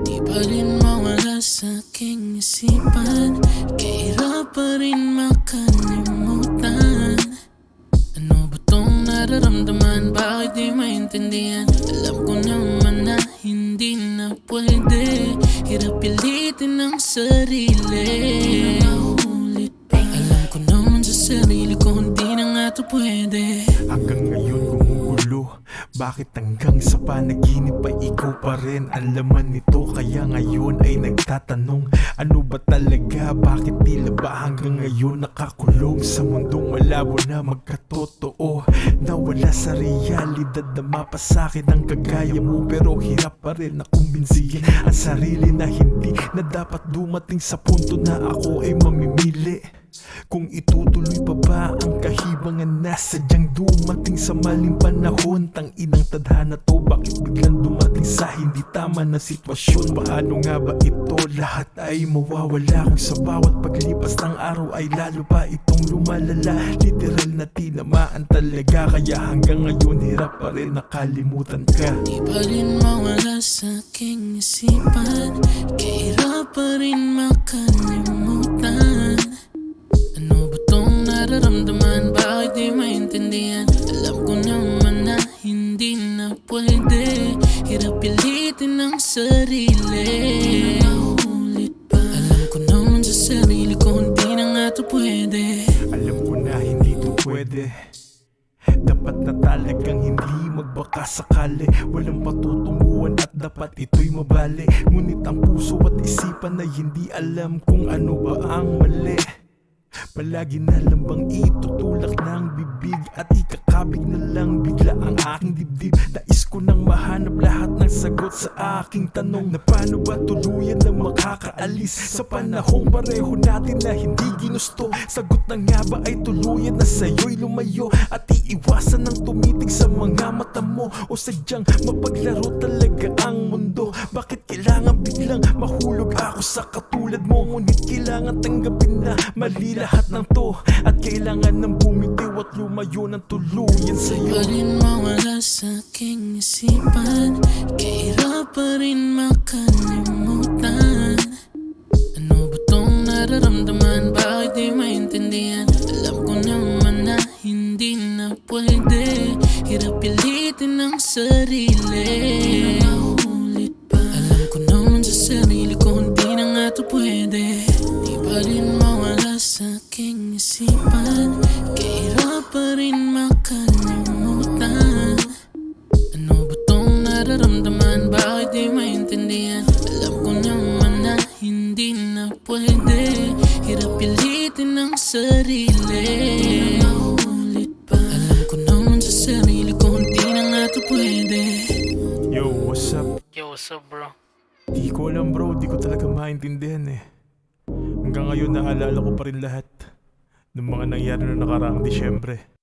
Di pa rin mawala sa aking isipan, kahirap pa rin makalimutan. Ano ba tong nararamdaman? Bakit di maintindihan? Alam ko naman na hindi na pwede. Hirap pilitin ang sarili. Ulit pa. Alam ko naman sa sarili ko hindi na nga to pwede. Hanggang ngayon gumugulo, bakit hanggang sa panaginip ay ikaw pa rin ang laman nito? Kaya ngayon ay nagtatanong, ano ba talaga? Bakit tila ba hanggang ngayon nakakulong sa mundong malabo na magkatotoo? Nawala sa realidad na mapasakin ang kagaya mo, pero hirap pa rin na kumbinsihin ang sarili na hindi na dapat dumating sa punto na ako ay mamimili kung itutuloy pa ba ang kahibangan na sadyang dumating sa maling panahon. Tanginang tadhana to, bakit biglang dumating sa hindi tama na sitwasyon? Paano nga ba ito? Lahat ay mawawala kung sa bawat paglipas ng araw ay lalo pa itong lumalala. Literal na tinamaan talaga, kaya hanggang ngayon hirap pa rin nakalimutan ka. Di pa rin mawala sa aking isipan, kahirap pa rin makalimutan. Ano ba tong nararamdaman? Bakit di maintindihan? Alam ko naman na hindi na pwede. Hirap pilitin ang sarili. Ulit pa. Alam ko naman sa sarili ko hindi na nga to pwede. Alam ko na hindi to pwede. Dapat na talagang hindi magbaka sakali. Walang patutunguhan at dapat ito'y mabali. Ngunit ang puso at isipan ay hindi alam kung ano ba ang mali. Palagi na lang bang itutulak ng bibig at ikakabig na lang bigla ang aking dibdib? Nais ko nang mahanap lahat ng sagot sa aking tanong, na paano ba tuluyan na makakaalis sa panahong pareho natin na hindi ginusto? Sagot na nga ba ay tuluyan na sa'yo'y lumayo at iiwasan ng tumitig sa mga mata mo? O sadyang mapaglaro talaga ang mundo? Bakit kailangan biglang mahulog ako sa katulad mo? Ngunit kailangan tanggapin na mali lahat ng to, at kailangan ng bumitiw at lumayo ng tuluyan sa'yo. Di pa rin mawala sa aking isipan, kahirap pa rin makalimutan. Ano ba tong nararamdaman? Bakit di maintindihan? Alam ko naman na hindi na pwede. Hirap pilitin ang sarili. Ulit pa. Alam ko naman sa sarili ko hindi na nga to pwede. Di pa rin mawala sa aking isipan, kahirap pa rin makalimutan. Ano ba tong nararamdaman? Bakit di maintindihan? Alam ko naman na hindi na pwede. Hirap pilitin ang sarili. Ulit pa. Alam ko naman sa sarili ko hindi na nga to pwede. Yo, what's up? Yo, what's up bro? Di ko alam bro, di ko talaga maintindihan eh. Hanggang ngayon naalala ko pa rin lahat ng mga nangyari noong nakaraang Disyembre.